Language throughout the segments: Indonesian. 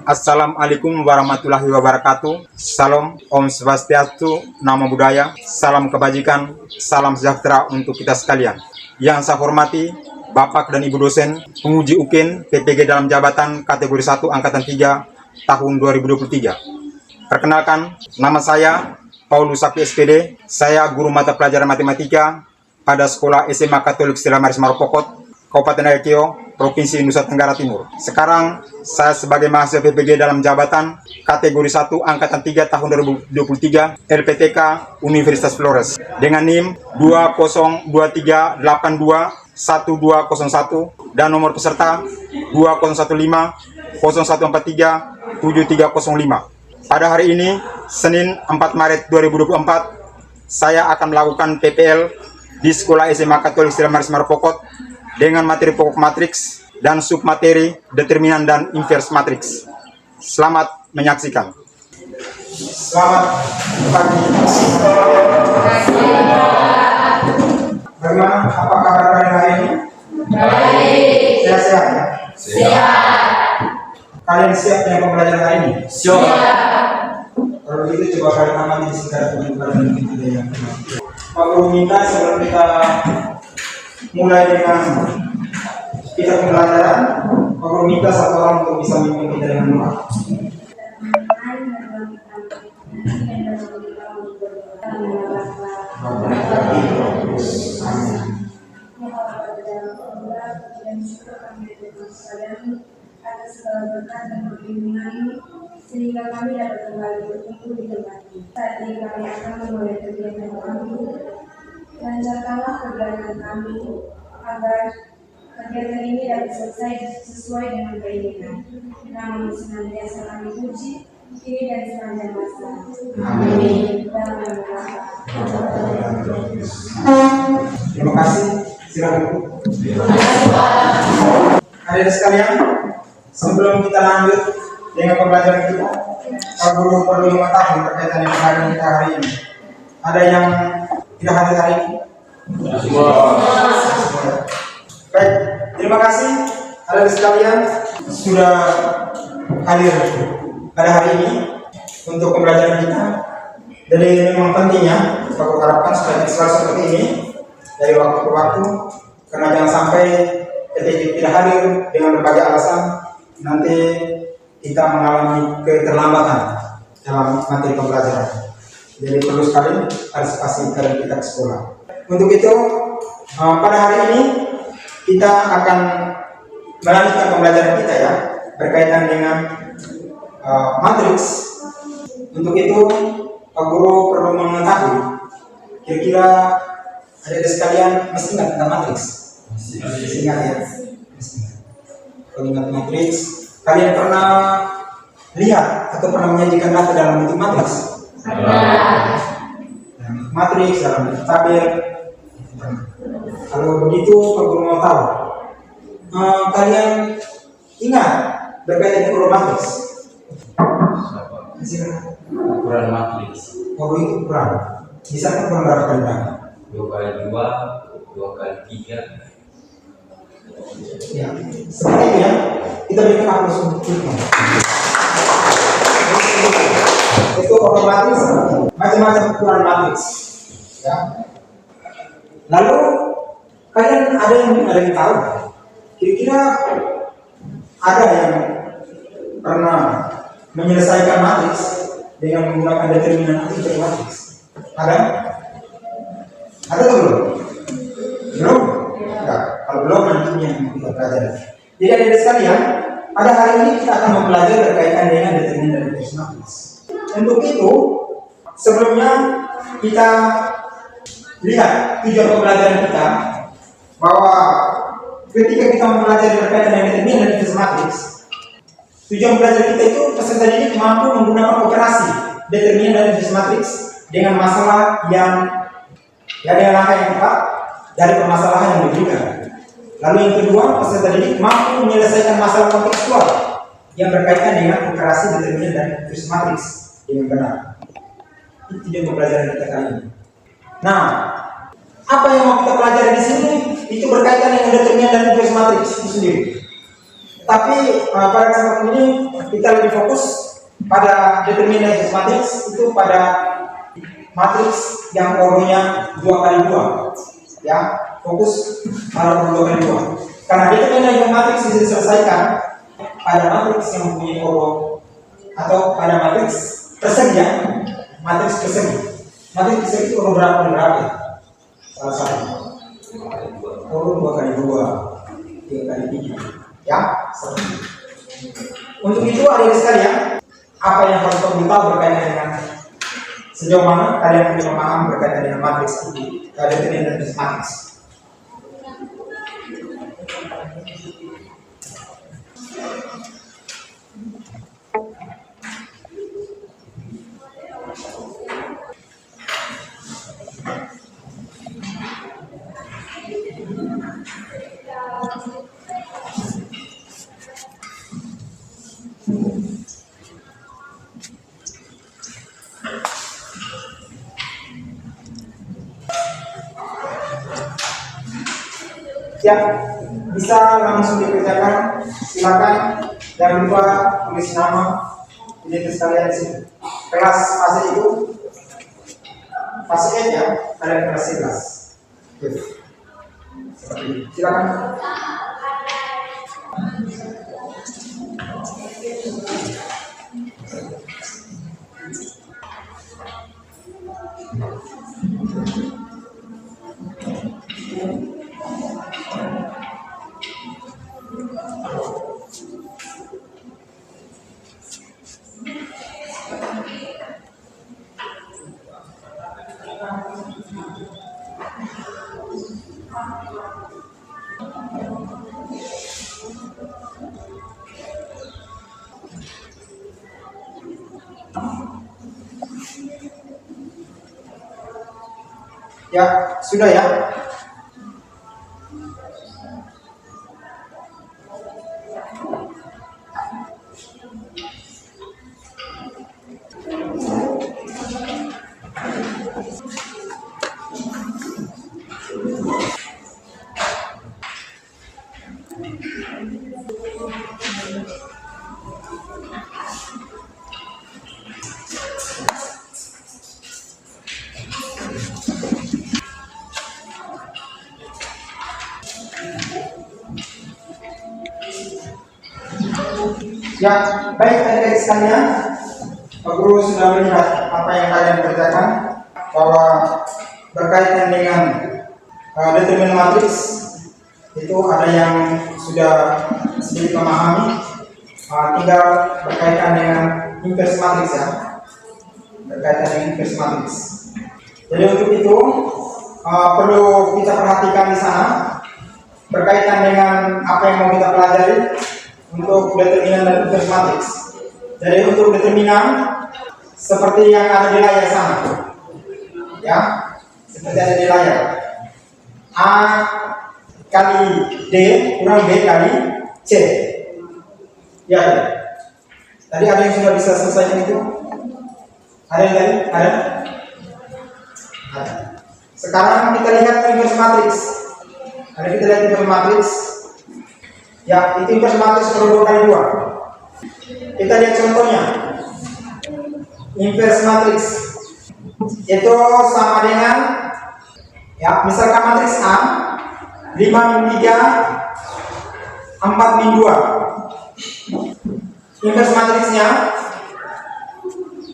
Assalamualaikum warahmatullahi wabarakatuh. Salam, Om Swastiastu, Namo Buddhaya, salam kebajikan, salam sejahtera untuk kita sekalian. Yang saya hormati Bapak dan Ibu dosen, penguji UKIN PPG dalam jabatan kategori 1 angkatan 3 tahun 2023. Perkenalkan, nama saya Paulus Sakti SPD. Saya guru mata pelajaran matematika pada Sekolah SMA Katolik Stella Maris Maropokot, Kabupaten Aikeo, Provinsi Nusa Tenggara Timur. Sekarang saya sebagai mahasiswa PPG dalam jabatan kategori 1 angkatan 3 tahun 2023 LPTK Universitas Flores dengan NIM 2023821201 dan nomor peserta 201501437305. Pada hari ini, Senin 4 Maret 2024, saya akan melakukan PPL di Sekolah SMA Katolik Stella Maris Maropokot dengan materi pokok matriks dan submateri determinan dan inverse matriks. Selamat menyaksikan. Selamat pagi. Bagaimana? Apa kabar kalian hari ini? Baik. Sehat-sehat ya? Sehat. Kalian siap dengan pembelajaran hari ini? Siap. Kalau begitu coba kalian amati di sekitar pembelajaran kita yang Pak Guru minta sebelum kita mulai dengan kita pembelajaran, Pak Guru minta satu orang untuk bisa memimpin kita dengan doa. Atas segala berkat dan perlindungan sehingga kami dapat kembali berkumpul di tempat ini. Saat ini kami akan memulai kegiatan kami. Lancarkanlah perjalanan kami agar kegiatan ini dapat selesai sesuai dengan keinginan. Nama senantiasa kami puji, kini dan sepanjang masa. Amin. Dalam nama Terima kasih. Silakan. Adik-adik sekalian, sebelum kita lanjut dengan pembelajaran kita, Pak Guru perlu mengetahui berkaitan dengan pembelajaran kita hari ini. Ada yang tidak hadir hari ini? Baik, terima kasih adik-adik sekalian sudah hadir pada hari ini untuk pembelajaran kita. Jadi memang pentingnya Pak Guru harapkan supaya selalu seperti ini dari waktu ke waktu, karena jangan sampai ketika tidak hadir dengan berbagai alasan nanti kita mengalami keterlambatan dalam materi pembelajaran. Jadi perlu sekali partisipasi dari kita ke sekolah. Untuk itu pada hari ini kita akan melanjutkan pembelajaran kita ya berkaitan dengan matriks. Untuk itu Pak Guru perlu mengetahui kira-kira adik-adik sekalian mesti ingat tentang matriks. Mesti ingat ya. Kalau ingat matriks, kalian pernah lihat atau pernah menyajikan data dalam bentuk matriks? Matriks dalam bentuk tabel. Kalau begitu, Pak Guru mau tahu, kalian ingat berkaitan dengan ukuran matriks? Ukuran matriks. Oh itu ukuran. Bisa kan ukuran berapa kali berapa? 2 kali 2, 2 kali 3. Ya, seperti itu ya. Kita berikan aplaus untuk kita. Itu ukuran matriks, macam-macam ukuran matriks. Ya. Lalu kalian ada yang tahu? Kira-kira ada yang pernah menyelesaikan matriks dengan menggunakan determinan atau inverse matriks? Ada? Ada atau belum? Belum? Enggak. Kalau belum nanti yang kita pelajari. Jadi adik-adik sekalian, pada hari ini kita akan mempelajari berkaitan dengan determinan dan inverse matriks. Untuk itu, sebelumnya kita lihat tujuan pembelajaran kita bahwa ketika kita mempelajari berkaitan dengan determinan dan inverse matriks, tujuan belajar kita itu peserta didik mampu menggunakan operasi determinan dan inverse matriks dengan masalah yang dengan langkah yang tepat dari permasalahan yang diberikan. Lalu yang kedua, peserta didik mampu menyelesaikan masalah kontekstual yang berkaitan dengan operasi determinan dan inverse matriks dengan benar. Itu tujuan pembelajaran kita kali ini. Nah, apa yang mau kita pelajari di sini itu berkaitan dengan determinan dan inverse matriks itu sendiri. Tapi pada kesempatan ini kita lebih fokus pada determinan matriks itu pada matriks yang ordernya 2x2, ya, fokus pada 2x2. Karena determinan matriks bisa diselesaikan pada matriks yang mempunyai order atau pada matriks persegi, ya, matriks persegi. Matriks persegi itu order berapa? Salah satu order 2x2, 3x3, ya. Untuk itu adik sekalian, apa yang harus kamu tahu berkaitan dengan sejauh mana kalian punya pemahaman berkaitan dengan matriks ini, determinan matriks. Ya, bisa langsung dikerjakan. Silakan, jangan lupa tulis nama identitas kalian di sini. Kelas fase itu fase F, ya, kalian kelas 11. Seperti ini. Silakan. Ya, sudah ya. Ya, baik adik-adik sekalian, Pak Guru sudah melihat apa yang kalian kerjakan, bahwa berkaitan dengan determinan matriks itu ada yang sudah sedikit memahami, tinggal berkaitan dengan inverse matriks, ya, berkaitan dengan inverse matriks. Jadi untuk itu perlu kita perhatikan di sana berkaitan dengan apa yang mau kita pelajari untuk determinan dan inverse matriks. Jadi untuk determinan seperti yang ada di layar sana, ya, seperti ada di layar, A kali D kurang B kali C, ya. Tadi ada yang sudah bisa selesaikan itu? Ada yang tadi? Ada? Ada. Sekarang kita lihat inverse matriks. Ada kita lihat inverse matriks. Ya, itu inverse matriks perlu 2x2. Kita lihat contohnya. Inverse matriks itu sama dengan, ya, misalkan matriks A 5-3 4-2. Inverse matriksnya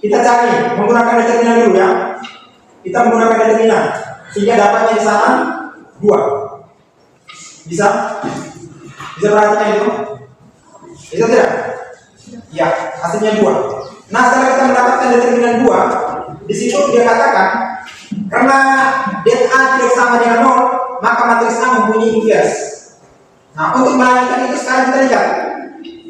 kita cari menggunakan determinan dulu, ya. Kita menggunakan determinan sehingga dapatnya di sana 2. Bisa? Bisa perhatikan itu? Bisa tidak? Ya, hasilnya 2. Nah, setelah kita mendapatkan determinan 2, di situ dia katakan karena det A tidak sama dengan 0, maka matriks A mempunyai inverse. Nah, untuk melanjutkan itu sekarang kita lihat.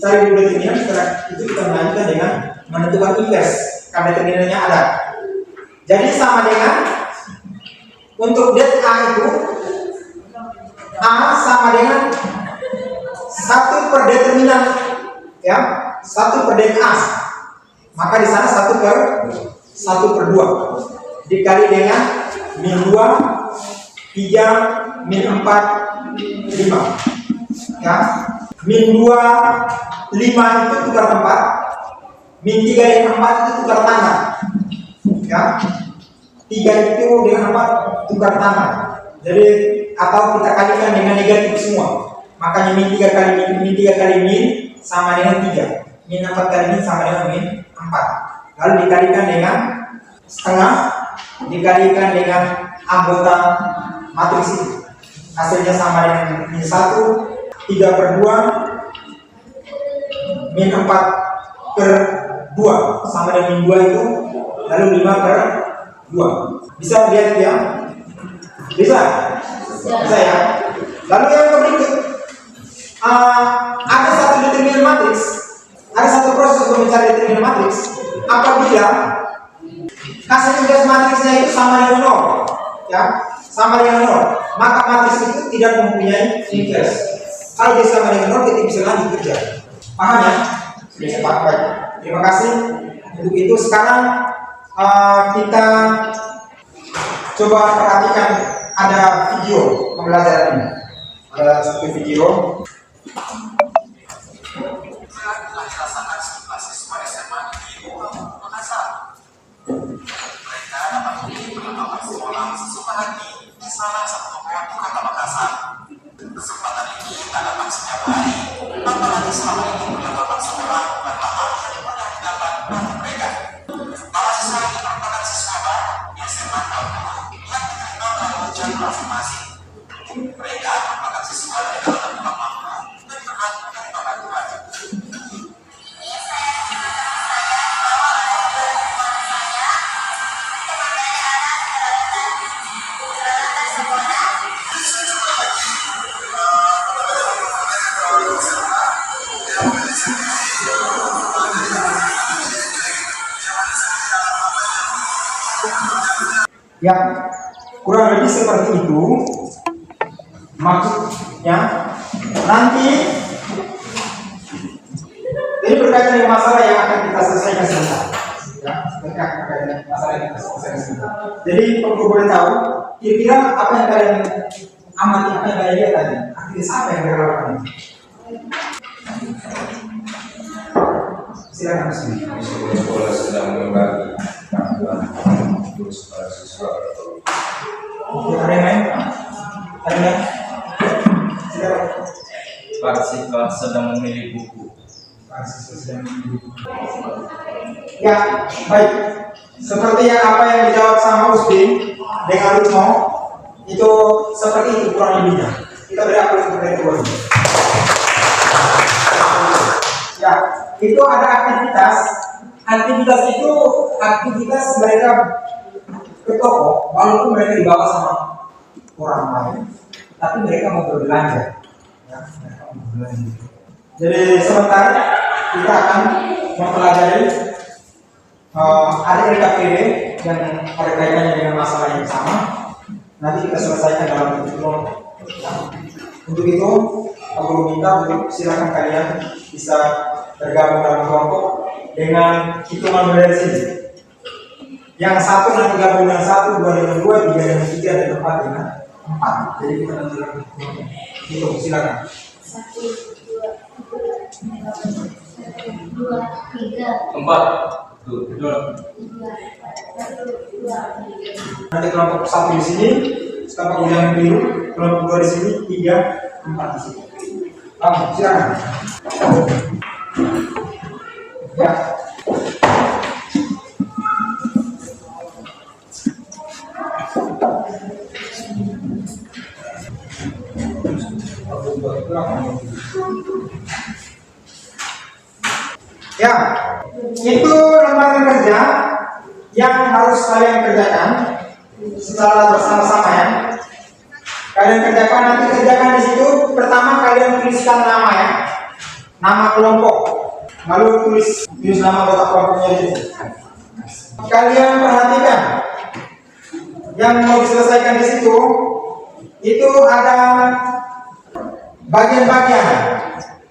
Cari dulu determinan, setelah itu kita melanjutkan dengan menentukan inverse karena determinannya ada. Jadi sama dengan untuk det A itu A sama dengan 1 per determinan, ya, 1 per det A. Maka di sana 1/2 dikali dengan min 2, 3, min 4, 5, ya. min 2, 5 itu tukar tempat, min 3 dengan 4 itu tukar tangan. Ya, 3 itu dengan 4 tukar tangan. Jadi atau kita kalikan dengan negatif semua. Makanya min 3 kali min sama dengan 3. Min 4 kali min sama dengan min 4. Lalu dikalikan dengan setengah, dikalikan dengan anggota matriks itu. Hasilnya sama dengan min 1, 3/2, min 4/2 sama dengan min 2 itu, lalu 5/2. Bisa lihat ya? Bisa ya? Lalu yang berikut, ada satu determinan matriks, ada satu proses untuk mencari determinan matriks. Apabila hasil tugas matriksnya itu sama dengan 0, ya, sama dengan 0, maka matriks itu tidak mempunyai invers. Kalau dia sama dengan 0, kita bisa lanjut kerja. Paham ya? Bisa paham. Baik. Terima kasih. Untuk itu sekarang kita coba perhatikan ada video pembelajaran ini. Ada satu video. Telah dirasakan sejumlah siswa SMA di Makassar. Mereka dapat memilih perlengkapan sekolah sesuka hati di salah satu toko di Kota Makassar. Kesempatan ini tak datang setiap hari, apalagi selama ini perlengkapan sekolah bukan hal yang pernah didapat bagi mereka. Para siswa ini merupakan siswa baru di SMA tahun lalu yang diterima melalui jalur afirmasi. Mereka merupakan siswa dari dalam kurang mampu dan berhak menerima bantuan. Ya, kurang lebih seperti itu maksudnya. Nanti ini berkaitan dengan masalah yang akan kita selesaikan sebentar. Ya, berkaitan dengan masalah yang kita selesaikan sebentar. Jadi perlu boleh tahu kira-kira apa yang kalian amati, apa yang kalian lihat tadi, aktivitas apa yang kalian lakukan ini? Silakan sini. Sekolah sedang membagi bantuan untuk para siswa. Ada yang lain? Ada yang? Silakan. Para siswa sedang memilih buku. Ya, baik. Seperti yang apa yang dijawab sama Usbin dengan Lutmo, itu seperti itu kurang lebihnya. Kita beri aplaus untuk itu. Ya, itu ada aktivitas. Aktivitas itu aktivitas mereka ke toko, walaupun mereka dibawa sama orang lain, tapi mereka mau berbelanja. Ya, mereka mau berbelanja. Jadi sementara kita akan mempelajari ada RKPD yang ada kaitannya dengan masalah yang sama. Nanti kita selesaikan dalam bentuk kelompok. Untuk itu, aku minta untuk silakan kalian bisa bergabung dalam kelompok dengan hitungan dari sini. Yang satu nanti gabung dengan 1, 2 dengan 2, 3 dengan 3, dan 4 dengan 4. Jadi kita nanti hitung, silakan. 4. Betul. Nanti kelompok 1 di sini, kelompok yang biru, kelompok 2 di sini, 3, 4 di sini. Silakan. Ya. Ya, itu lembaga kerja yang harus kalian kerjakan secara bersama-sama ya. Kalian kerjakan, nanti kerjakan di situ. Pertama kalian tuliskan nama ya, nama kelompok. Lalu tulis nama anggota kelompoknya di situ. Kalian perhatikan yang mau diselesaikan di situ. Itu ada bagian-bagian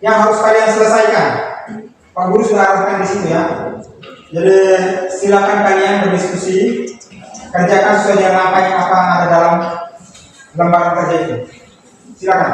yang harus kalian selesaikan. Pak Guru sudah arahkan di sini ya. Jadi silakan kalian berdiskusi, kerjakan sesuai dengan apa yang ada dalam lembaga kerja itu. Silakan.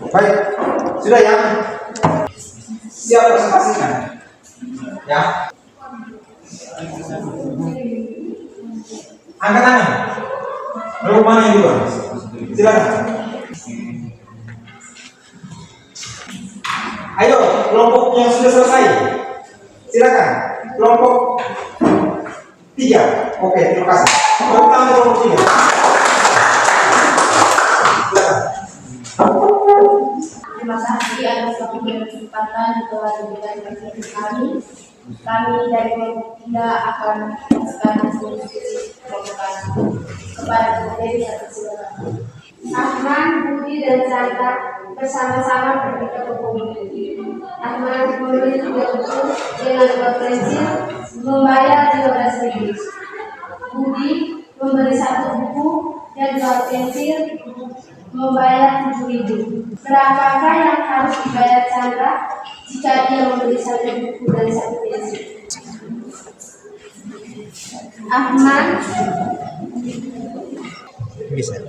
Baik, sudah ya? Siap presentasinya? Ya. Angkat tangan. Kelompok mana yang duluan? Silakan. Ayo, kelompok yang sudah selesai. Silakan. Kelompok 3. Oke, terima kasih. Tepuk tangan kelompok 3. Terima kasih atas waktu dan kesempatan yang telah diberikan kepada kami. Kami dari kelompok 3 akan menjelaskan hasil diskusi kelompok kami kepada materi yang silakan. Ahmad, Budi, dan Chandra bersama-sama pergi ke toko buku. Ahmad membeli 3 buku dengan dua pensil, membayar 15.000. Budi membeli 1 buku dan 2 pensil, membayar 7.000. Berapakah yang harus dibayar Chandra jika dia membeli 1 buku dan 1 pensil? Ahmad Bisa.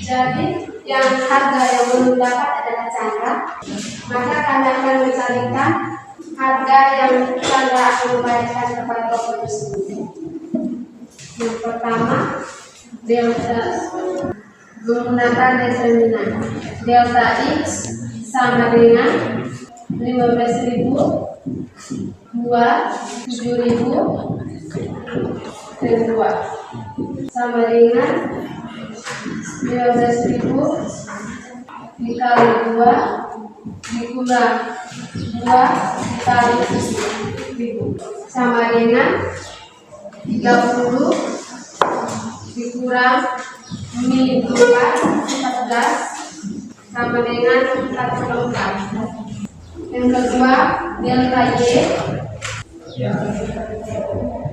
Jadi yang harga yang belum dapat adalah Chandra, maka kami akan mencarikan harga yang Chandra akan membayarkan kepada toko tersebut. Yang pertama, delta menggunakan determinan. Delta X sama dengan 15.000 2 7.000 dan 2 sama dengan 15.000 dikali 2 dikurang 2 dikali 1.000 sama dengan 30 dikurang min 14 sama dengan 44. Yang kedua, delta Y 3,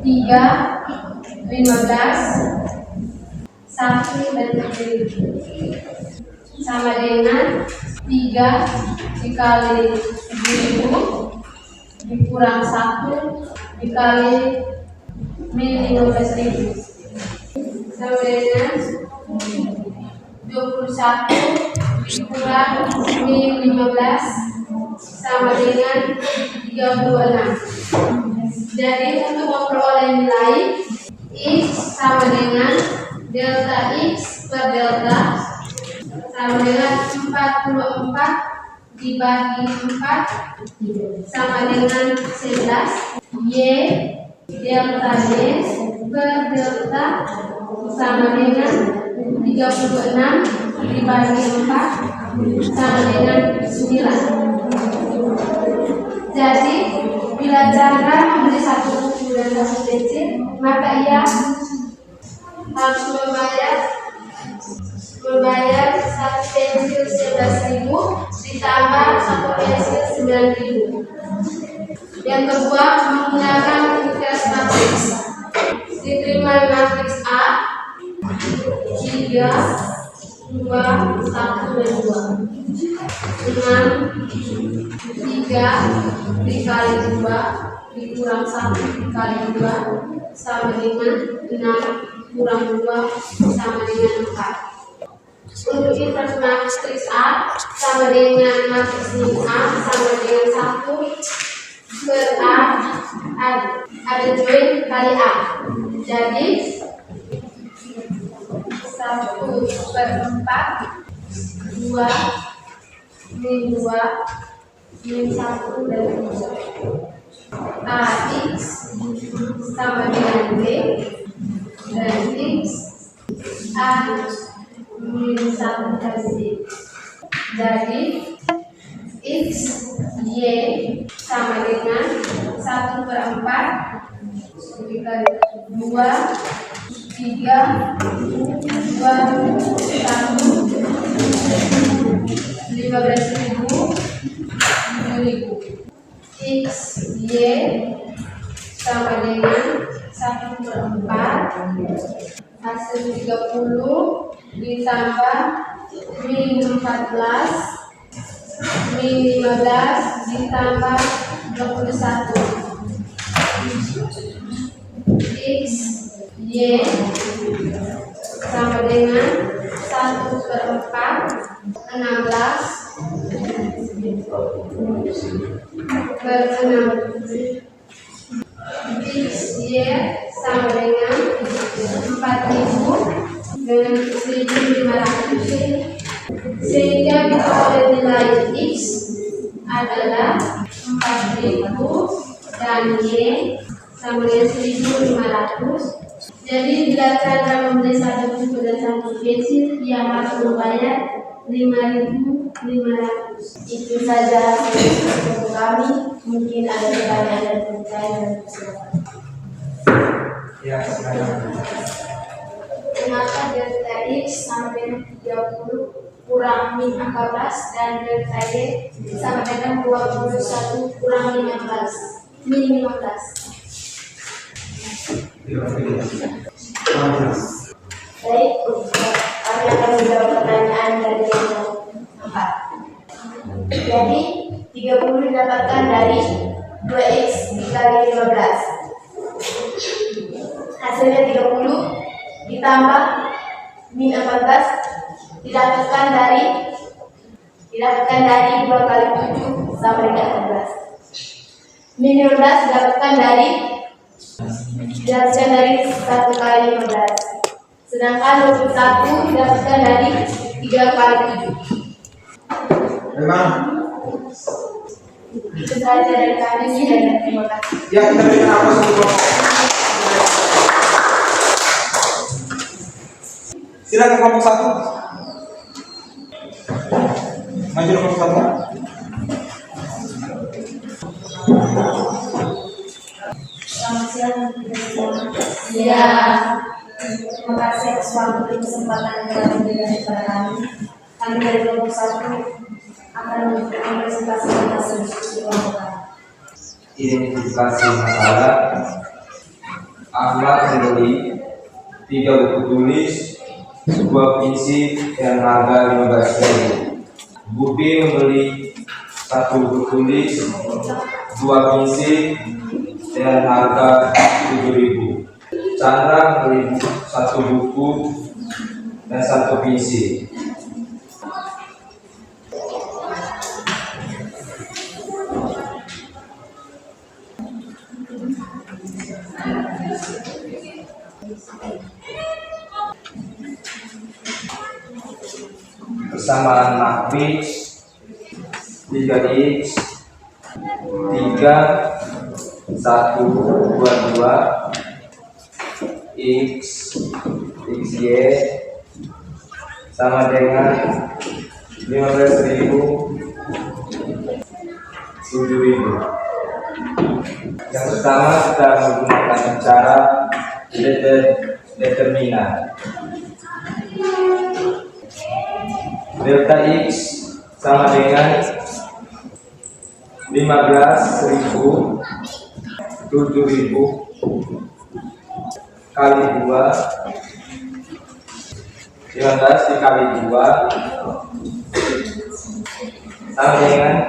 15, 1 dan 7.000 sama dengan 3 dikali 7.000 dikurang 1 dikali min 15.000 sama dengan 21 dikurang min 15 sama dengan 36. Jadi untuk memperoleh nilai X sama dengan delta X per delta sama dengan 44 dibagi 4 sama dengan 11. Y delta Y per delta sama dengan 36 dibagi 4 sama dengan 9. Jadi bila Chandra membeli satu buku dan satu pensil, maka ia harus membayar satu pensil 11.000 ditambah satu pensil 9.000. Yang kedua, menggunakan inverse matriks. Diterima matriks A 3, 2, 1, dan 2. 6, 3 dikali 2 dikurang 1 dikali 2 sama dengan 6 kurang 2 sama dengan 4. Untuk inverse matriks A sama dengan matriks A sama dengan 1 per A ada join kali A. Jadi 1 per 4 2 min 2 min 1 dan 2. X sama dengan B dan X A min 1 kali B. Jadi X Y sama dengan 1 per 4 dikali 2 3 2 1 15.000 7.000. X Y sama dengan 1 per 4 hasil 30 ditambah min 14 min 15 ditambah 21. X Y sama dengan 1 per 4 16 per 6. X Y sama dengan 4.000 dengan 1.500, sehingga kita oleh nilai X adalah 4.000 dan Y sama dengan 1.500. Jadi bila Chandra membeli satu buku dan satu pensil, ia harus membayar 5.500. Itu saja untuk kami. Mungkin ada pertanyaan dan pertanyaan. Ya, sekarang. Kenapa delta X sama dengan 30 kurang min 14 dan delta Y sama dengan 21 kurang 15 min 15? Baik, kami akan menjawab pertanyaan dari yang 4. Jadi 30 didapatkan dari 2x dikali 15. Hasilnya 30 ditambah min 14 didapatkan dari 2 kali 7 sama dengan 14. Min 15 didapatkan dari 1 kali 15. Sedangkan 21 didapatkan dari 3 kali 7. Memang. Itu saja dari kami dan terima kasih. Ya, kita berikan apa semua. Silakan kelompok 1. Maju nomor 1. Selamat siang. Ya, terima kasih atas waktu dan kesempatan yang telah diberikan kepada kami. Kami dari kelompok 1 akan mempresentasikan hasil diskusi kelompok kami. Identifikasi masalah. Ahmad membeli 3 buku tulis, 2 pinsi dan harga 15.000. Bubi membeli 1 buku tulis, 2 pinsi dan harga 7.000. Chandra membeli 1 buku dan 1 pinsi. Persamaan matriks 3x 3 122 X Y sama dengan 15.000 7.000. Yang pertama kita menggunakan cara determinan. Delta X sama dengan 15.000 7.000 kali 2, 15 dikali 2 sama dengan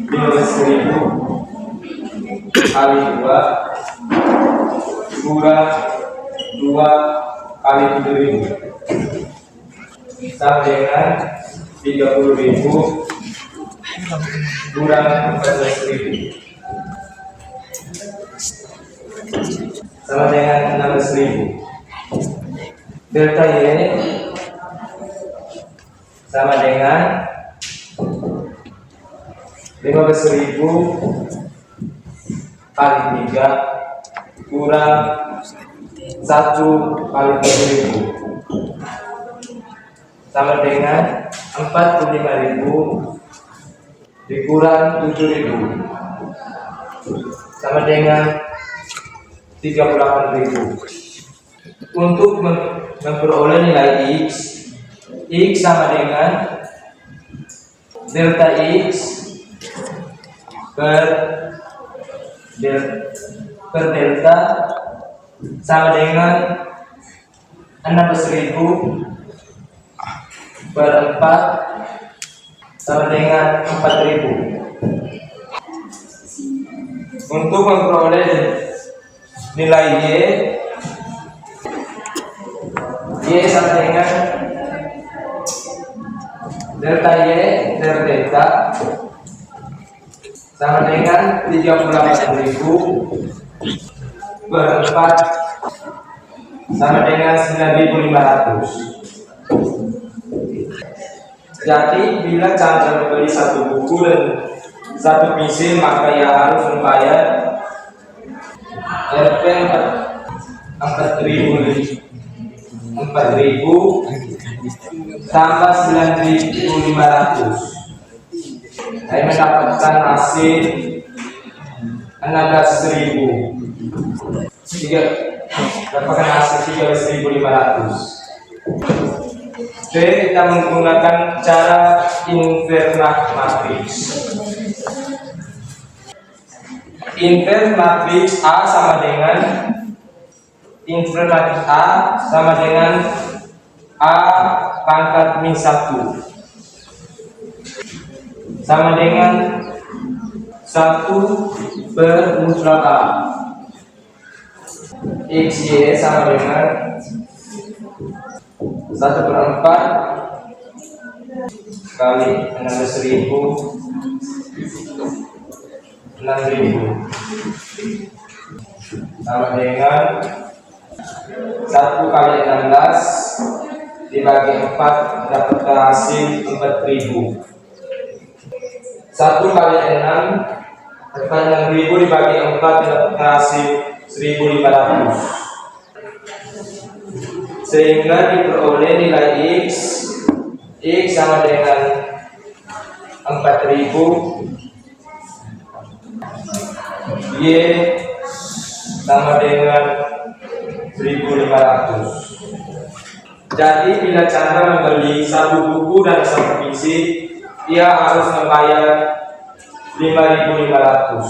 15.000 kali 2 kurang 2 kali 7.000 sama dengan 30.000 kurang 14.000 sama dengan 16.000. Delta Y sama dengan 15.000 kali 3 kurang 1 kali 7.000 sama dengan 45.000 dikurang 7.000 sama dengan 38.000. Untuk memperoleh nilai X sama dengan delta X per delta sama dengan 16.000 per 4 sama dengan 4.000. Untuk memperoleh nilai Y sama dengan delta Y per delta sama dengan 38.000 per 4 sama dengan 9.500. Jadi bila Chandra membeli satu buku dan satu pensil, maka ia harus membayar RP 4.000 tambah 9.500. Saya mendapatkan hasil 16.000. Dapatkan hasil 13.500. Oke, kita menggunakan cara inverse matrix. Inverse matrix A sama dengan inverse matrix A sama dengan A pangkat min 1 sama dengan 1 per mutlak A. X Y sama dengan 1/4 kali 16.000 sama dengan 1 kali 16 dibagi 4 dapat hasil 4.000. 1 kali 6 6.000 dibagi 4 dapat hasil 1.500. Sehingga diperoleh nilai X sama dengan 4.000, Y sama dengan 1.500. Jadi bila Chandra membeli satu buku dan satu PC, ia harus membayar 5.500.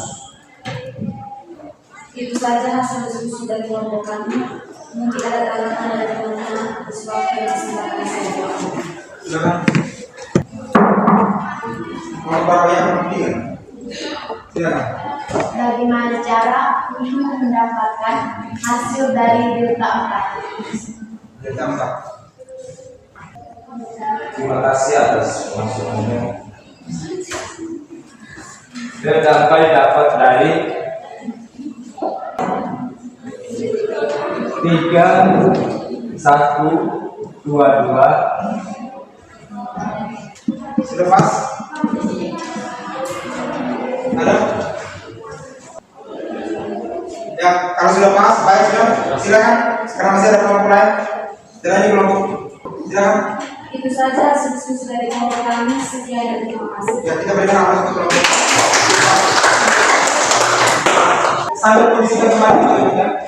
Itu saja hasil diskusi dari kelompok kami. Mungkin ada tanggapan dari teman-teman sesuatu yang silakan saya. Silakan. Mau yang penting. Silakan. Bagaimana cara untuk mendapatkan hasil dari delta 4? Delta 4. Terima kasih atas masukannya. Delta 4 dapat dari 3, 1, 2, 2. Sudah pas? Ada? Kalau sudah pas, baik sudah. Silakan. Sekarang masih ada kelompok lain. Silakan kelompok. Silakan. Itu saja hasil diskusi dari kelompok kami. Sekian dan terima kasih. Ya, kita berikan aplaus untuk kelompok. Sambil kondisikan kembali kita.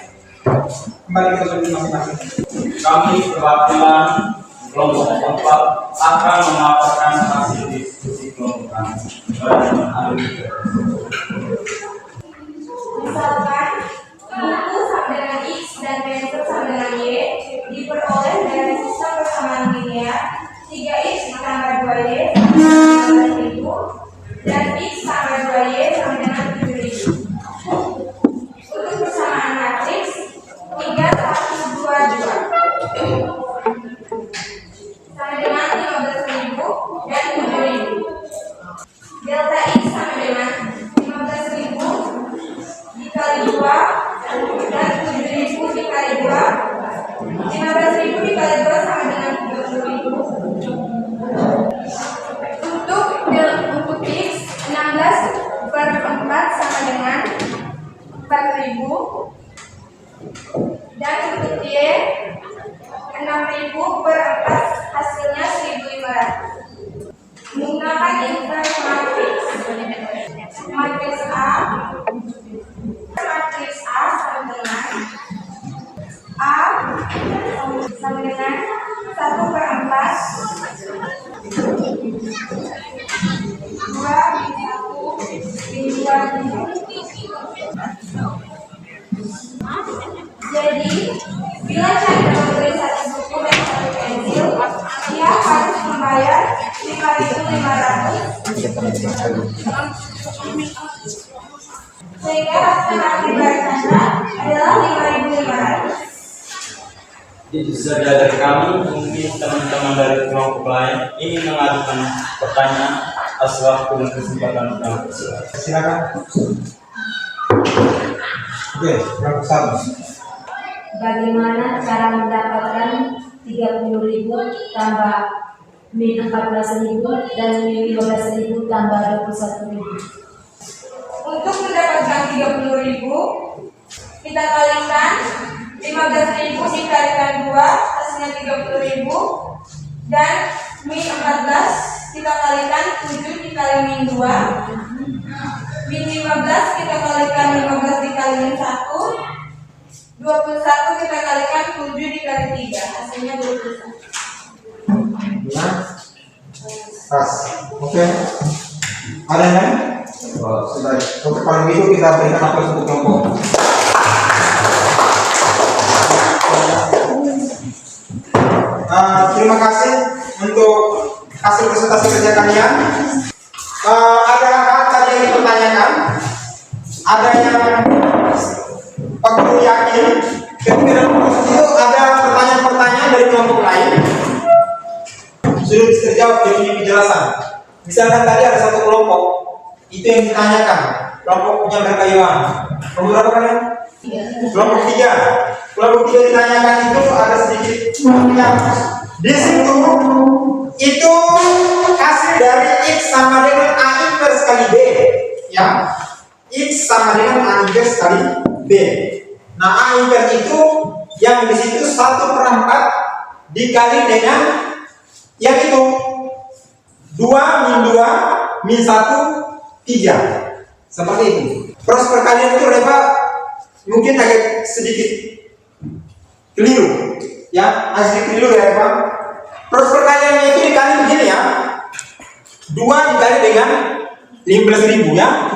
Kembali ke sudut masing-masing. Kami perwakilan kelompok 4 akan memaparkan hasil diskusi kelompok kami. Misalkan, buku sama dengan X dan pensel sama dengan Y diperoleh dari sistem persamaan linear 3X ditambah 2Y sama dengan 15.000 dan X tambah 2Y sama dengan 7.000. Untuk persamaan matriks 3, 1, 2, 2 sama dengan 15.000 dan 7.000. Delta X sama dengan 15.000 dikali 2 dan 7.000 dikali 2. 15.000 dikali 2 sama dengan 30.000. Untuk X 16 per 4 sama dengan 4.000 dan untuk Y 6.000 per 4 hasilnya 1.500. Menggunakan inverse matriks matriks A sama dengan A sama dengan 1 per 4 Jadi, bila Chandra memberi satu buku dan satu pensil, dia harus membayar 5.500. Sehingga hasil akhir dari Chandra adalah 5.500. Itu saja dari kami. Mungkin teman-teman dari kelompok lain ingin mengajukan pertanyaan atas waktu dan kesempatan kami. Silakan. Oke, kelompok 1. Bagaimana cara mendapatkan 30.000 tambah min 14.000 dan min 15.000 tambah 21.000? Untuk mendapatkan 30.000, kita kalikan 15.000 dikalikan 2 hasilnya 30.000 dan min 14 kita kalikan 7 dikali min 2. Min 15 kita kalikan 15 dikali min 1. 21 kita kalikan 7 dikali 3 hasilnya 21. Pas. Oke. Ada yang lain? Sudah. Oke, kalau gitu kita berikan aplaus untuk kelompok. Terima kasih untuk hasil presentasi kerja kalian. Ada hal tadi yang dipertanyakan? Ada yang Pak Guru yakin ketika dalam proses itu ada pertanyaan-pertanyaan dari kelompok lain sudah bisa terjawab dengan penjelasan. Misalkan tadi ada satu kelompok itu yang ditanyakan, kelompoknya berkayuan. Kelompok berapa kalian? Kelompok 3. Kelompok 3 ditanyakan itu ada sedikit yang di situ itu hasil dari X sama dengan A inverse kali B, ya. X sama dengan A inverse kali B. Nah, A inverse itu yang di situ 1/4 dikali dengan yang itu 2 min 2 min 1 3. Seperti itu. Proses perkalian itu Reva mungkin agak sedikit keliru, ya, asli keliru ya Reva. Proses perkaliannya itu dikali begini ya. 2 dikali dengan 15.000 ya.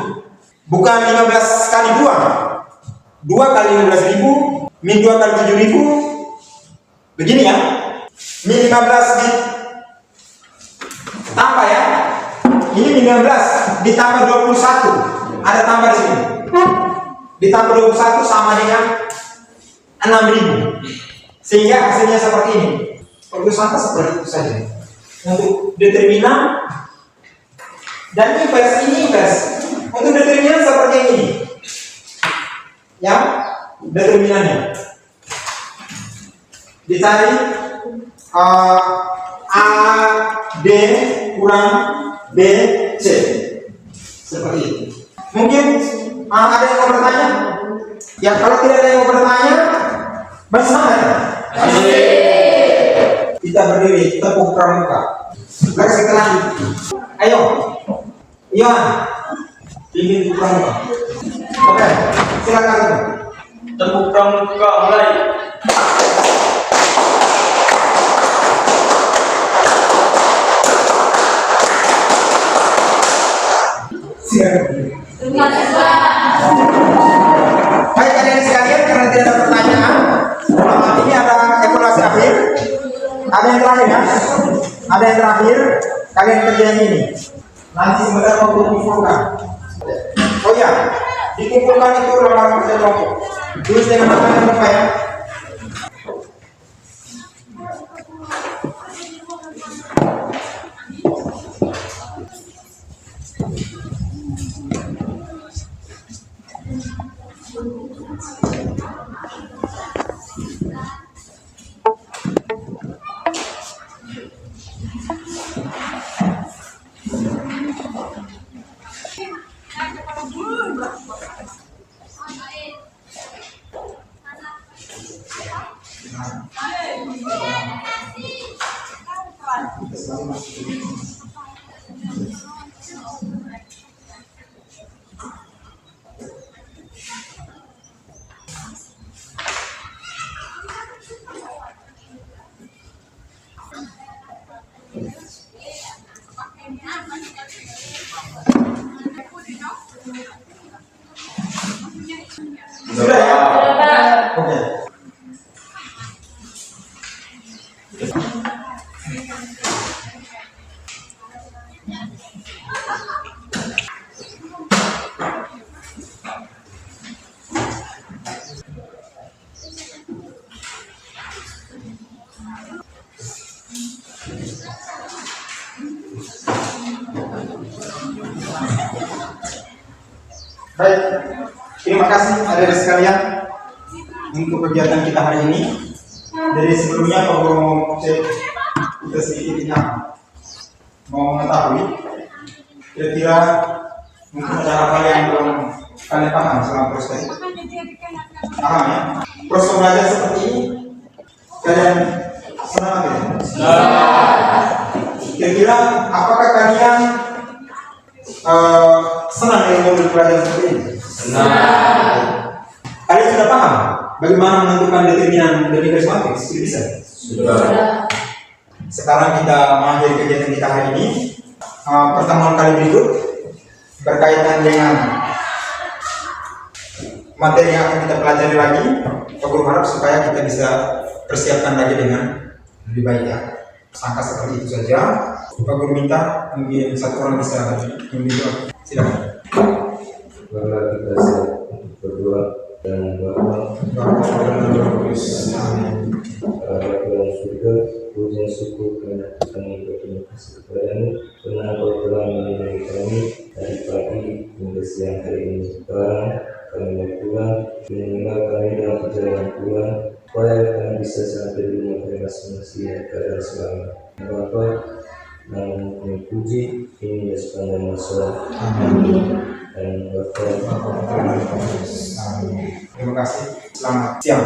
Bukan 15 kali 2. 2 kali 15.000 min 2 kali 7.000 begini ya. Min 15 ditambah ya. Ini min 15 ditambah 21. Ada tambah di sini. Ditambah 21 sama dengan 6.000. Sehingga hasilnya seperti ini. Perluasan seperti itu saja. Untuk determinan dan inverse ini inverse. Untuk determinan seperti ini. Ya, determinannya dicari A D kurang B C seperti itu. Mungkin ada yang mau bertanya? Ya kalau tidak ada yang mau bertanya, bersemangat. Kita berdiri, tepuk pramuka. Garis ke langit. Ayo, Iwan, bimbing pramuka. Oke, silakan. Tepuk pramuka mulai. Baik kalian sekalian, karena tidak ada pertanyaan, ini ada evaluasi akhir. Ada yang terakhir ya? Ada yang terakhir, kalian kerjain ini. Nanti sebentar mau dikumpulkan. Oh ya, dikumpulkan itu lamaran kerja kelompok. Tulis dengan nama dan lupa ya. Sudah ya? Oke. Baik, terima kasih adik-adik sekalian untuk kegiatan kita hari ini. Dari sebelumnya kalau kita sedikit mau mengetahui kira-kira mungkin ada hal yang belum kalian paham selama proses tadi. Paham ya? Proses belajar seperti ini kalian senang atau tidak? Kira-kira apakah kalian senang dengan modul pelajaran seperti ini? Kalian sudah paham bagaimana menentukan determinan dari garis matriks? Sudah bisa? Sudah. Sekarang kita mengakhiri kegiatan kita hari ini. Pertemuan kali berikut berkaitan dengan materi yang akan kita pelajari lagi. Pak Guru harap supaya kita bisa persiapkan lagi dengan lebih baik ya. Sangka seperti itu saja. Pak Guru minta mungkin satu orang bisa membimbing. Silakan. Mari kita siap untuk berdoa dan berdoa. Para Tuhan surga, puji syukur karena kami berterima kasih kepadamu karena Kau telah melindungi kami dari pagi hingga siang hari ini. Sekarang kami mau pulang, lindungilah kami dalam perjalanan pulang, supaya kami bisa sampai di rumah kami masing-masing yang keadaan selamat. Bapa, namun kami puji ini sepanjang masa. Amin. Dan Terima kasih. Selamat siang.